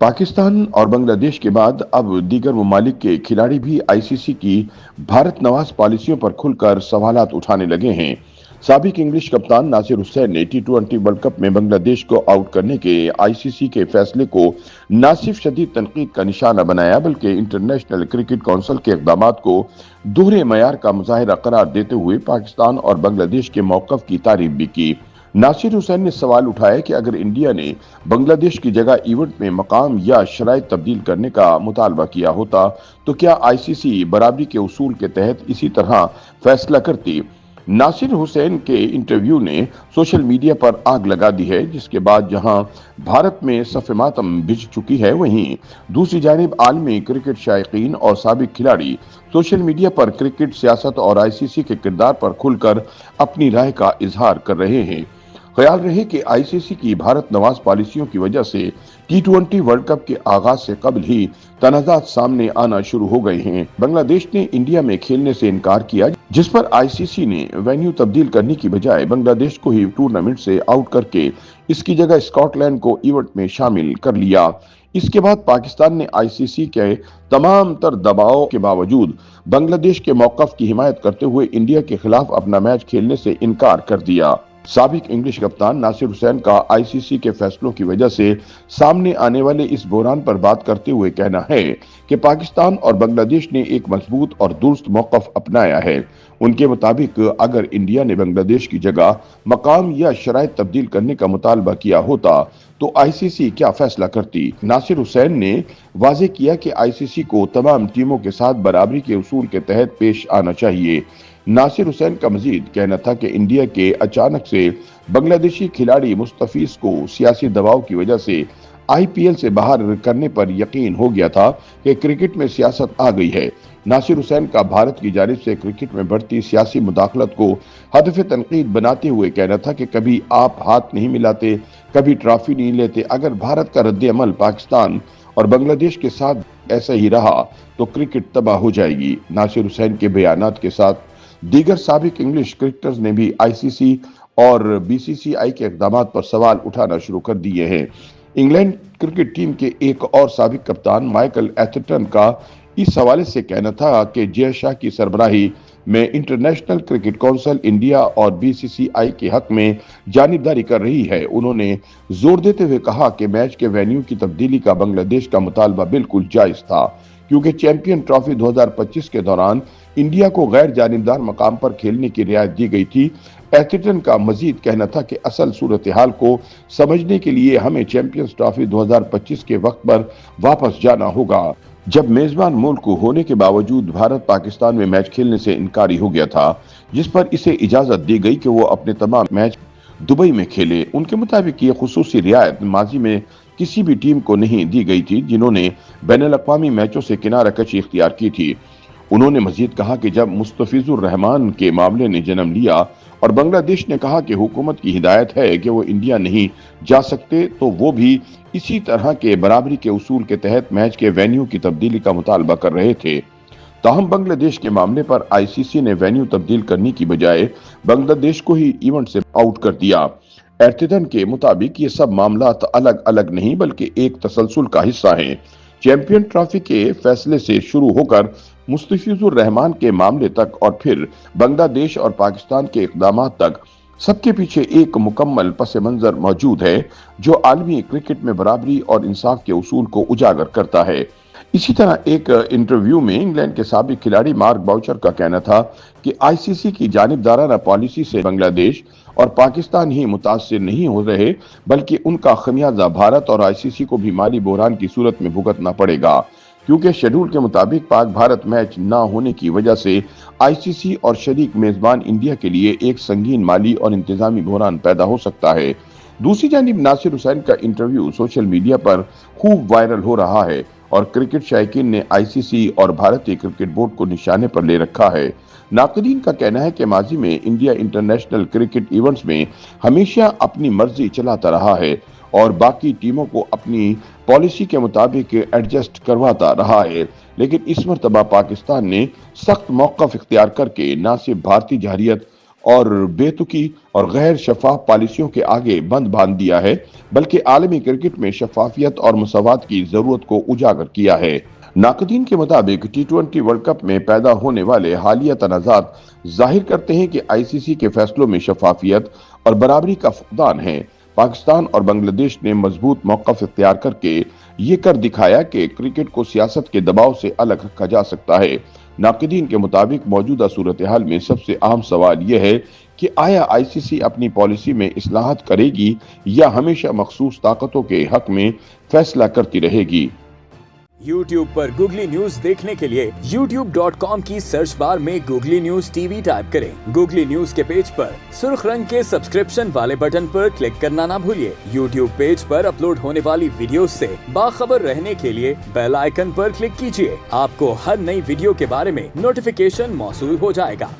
पाकिस्तान और बांग्लादेश के बाद अब दीगर ममालिक के खिलाड़ी भी आईसीसी की भारत नवाज पॉलिसियों पर खुलकर सवालात उठाने लगे हैं। साबिक इंग्लिश कप्तान नासिर हुसैन ने टी20 वर्ल्ड कप में बांग्लादेश को आउट करने के आईसीसी के फैसले को न सिर्फ शदीद तनकीद का निशाना बनाया, बल्कि इंटरनेशनल क्रिकेट काउंसिल के इक़दामात को दोहरे मयार का मुजाहिरा करार देते हुए पाकिस्तान और बांग्लादेश के मौक़िफ़ की तारीफ भी की। नासिर हुसैन ने सवाल उठाया कि अगर इंडिया ने बांग्लादेश की जगह इवेंट में मकाम या शराइत तब्दील करने का मुतालबा किया होता तो क्या आईसीसी बराबरी के उसूल के तहत इसी तरह फैसला करती। नासिर हुसैन के इंटरव्यू ने सोशल मीडिया पर आग लगा दी है, जिसके बाद जहां भारत में सफ़े मातम भिज चुकी है, वहीं दूसरी जानिब आलमी क्रिकेट शायकीन और साबिक खिलाड़ी सोशल मीडिया पर क्रिकेट, सियासत और आईसीसी के किरदार पर खुलकर अपनी राय का इजहार कर रहे हैं। ख्याल रहे कि आईसीसी की भारत नवाज पॉलिसियों की वजह से टी20 वर्ल्ड कप के आगाज से कबल ही तनाज़ात सामने आना शुरू हो गए हैं। बांग्लादेश ने इंडिया में खेलने से इनकार किया, जिस पर आईसीसी ने वेन्यू तब्दील करने की बजाय बांग्लादेश को ही टूर्नामेंट से आउट करके इसकी जगह स्कॉटलैंड को इवेंट में शामिल कर लिया। इसके बाद पाकिस्तान ने आईसीसी के तमाम तर दबाव के बावजूद बांग्लादेश के मौक़िफ़ की हिमायत करते हुए इंडिया के खिलाफ अपना मैच खेलने से इनकार कर दिया। साबिक इंग्लिश कप्तान नासिर हुसैन का आईसीसी के फैसलों की वजह से सामने आने वाले इस बहरान पर बात करते हुए कहना है कि पाकिस्तान और बांग्लादेश ने एक मजबूत और दुरुस्त मौक़िफ़ अपनाया है। उनके मुताबिक अगर इंडिया ने बांग्लादेश की जगह मकाम या शराइत तब्दील करने का मुतालबा किया होता तो आईसीसी क्या फैसला करती। नासिर हुसैन ने वाज़ेह किया कि आईसीसी को तमाम टीमों के साथ बराबरी के उसूल के तहत पेश आना चाहिए। नासिर हुसैन का मजीद कहना था कि इंडिया के अचानक से बांग्लादेशी खिलाड़ी मुस्तफिज को सियासी दबाव की वजह से आईपीएल से बाहर करने पर यकीन हो गया था कि क्रिकेट में सियासत आ गई है। नासिर हुसैन का भारत की जानिब से क्रिकेट में बढ़ती सियासी मुदाखलत को हदफ तनकीद बनाते हुए कहना था कि कभी आप हाथ नहीं मिलाते, कभी ट्रॉफी नहीं लेते। अगर भारत का रद्द अमल पाकिस्तान और बांग्लादेश के साथ ऐसा ही रहा तो क्रिकेट तबाह हो जाएगी। नासिर हुसैन के बयानात के साथ दीगर साबिक इंग्लिश क्रिकेटर्स ने भी आईसीसी और बीसीसीआई के इक़दामात पर सवाल उठाना शुरू कर दिए हैं। इंग्लैंड क्रिकेट टीम के एक और साबिक कप्तान माइकल एथरटन का इस हवाले से कहना था कि जय शाह की सरबराही में इंटरनेशनल क्रिकेट काउंसिल इंडिया और बीसीसीआई के हक में जानिबदारी कर रही है। उन्होंने जोर देते हुए कहा कि मैच के वेन्यू की तब्दीली का बांग्लादेश का मुतालबा बिल्कुल जायज था, क्योंकि चैंपियन ट्रॉफी 2025 के दौरान इंडिया को गैर जानिबदार मकाम पर खेलने की रियायत दी गई थी। एथरटन का मजीद कहना था कि असल सूरत हाल को समझने के लिए हमें चैंपियंस ट्रॉफी 2025 के वक्त पर वापस जाना होगा, जब मेजबान मुल्क होने के बावजूद भारत पाकिस्तान में मैच खेलने से इनकारी हो गया था, जिस पर इसे इजाजत दी गई कि वो अपने तमाम मैच दुबई में खेले। उनके मुताबिक ये खुसूसी रियायत माजी में किसी भी टीम को नहीं दी गई थी जिन्होंने बैनुल-अक़वामी मैचों से किनारा कशी इख्तियार की थी। उन्होंने मजीद कहा कि जब मुस्तफिजुर रहमान के मामले ने जन्म लिया और बांग्लादेश ने कहा कि हुकूमत की हिदायत है कि वो इंडिया नहीं जा सकते, तो वो भी इसी तरह के बराबरी के उसूल के तहत मैच के वेन्यू की तब्दीली का मुतालबा कर रहे थे। ताहम बांग्लादेश के मामले पर आईसीसी ने वेन्यू तब्दील करने की बजाय बांग्लादेश को ही इवेंट से आउट कर दिया। एर्थटन के मुताबिक ये सब मामला अलग अलग नहीं बल्कि एक तसलसल का हिस्सा है। चैंपियन ट्रॉफी के फैसले से शुरू होकर मुस्तफिजुर रहमान के मामले तक और फिर बांग्लादेश और पाकिस्तान के इक़दामात तक सबके पीछे एक मुकम्मल पस मंजर मौजूद है जो आलमी क्रिकेट में बराबरी और इंसाफ के उसूल को उजागर करता है। इसी तरह एक इंटरव्यू में इंग्लैंड के साबिक खिलाड़ी मार्क बाउचर का कहना था कि आईसीसी की जानिबदाराना पॉलिसी से बांग्लादेश और पाकिस्तान ही मुतासिर नहीं हो रहे, बल्कि उनका खमियाजा भारत और आईसीसी को भी माली बहरान की सूरत में भुगतना पड़ेगा, क्योंकि शेड्यूल के मुताबिक पाक भारत मैच न होने की वजह से आईसीसी और शरीक मेजबान इंडिया के लिए एक संगीन माली और इंतजामी बहरान पैदा हो सकता है। दूसरी जानिब नासिर हुसैन का इंटरव्यू सोशल मीडिया पर खूब वायरल हो रहा है और क्रिकेट शायकीन ने आईसीसी और भारतीय क्रिकेट बोर्ड को निशाने पर ले रखा है। नाक़दीन का कहना है कि माजी में इंडिया इंटरनेशनल क्रिकेट इवेंट्स में हमेशा अपनी मर्जी चलाता रहा है और बाकी टीमों को अपनी पॉलिसी के मुताबिक एडजस्ट करवाता रहा है, लेकिन इस मरतबा पाकिस्तान ने सख्त मौक़िफ़ इख्तियार करके न सिर्फ भारतीय जहरियत اور बेतुकी और गैर शफाफ पॉलिसियों के आगे बंद बांध दिया है, बल्कि आलमी क्रिकेट में शफाफियत और मसवात की जरूरत को उजागर किया है। नाकदीन के मुताबिक टी20 वर्ल्ड कप में पैदा होने वाले हालिया तनाज़ात जाहिर करते हैं कि आईसीसी के फैसलों में शफाफियत और बराबरी का फुकदान है। पाकिस्तान और बांग्लादेश ने मजबूत मौक़िफ़ इख्तियार करके ये कर दिखाया कि क्रिकेट को सियासत के दबाव से अलग रखा जा सकता है। नाक़दीन के मुताबिक मौजूदा सूरत हाल में सबसे अहम सवाल यह है कि आया आईसीसी अपनी पॉलिसी में इस्लाहात करेगी या हमेशा मखसूस ताकतों के हक में फैसला करती रहेगी। YouTube पर गूगली न्यूज देखने के लिए youtube.com की सर्च बार में गूगली न्यूज टीवी टाइप करें। गूगली न्यूज के पेज पर सुर्ख रंग के सब्सक्रिप्शन वाले बटन पर क्लिक करना ना भूलिए। YouTube पेज पर अपलोड होने वाली वीडियोस से बाखबर रहने के लिए बेल आइकन पर क्लिक कीजिए। आपको हर नई वीडियो के बारे में नोटिफिकेशन मौसूल हो जाएगा।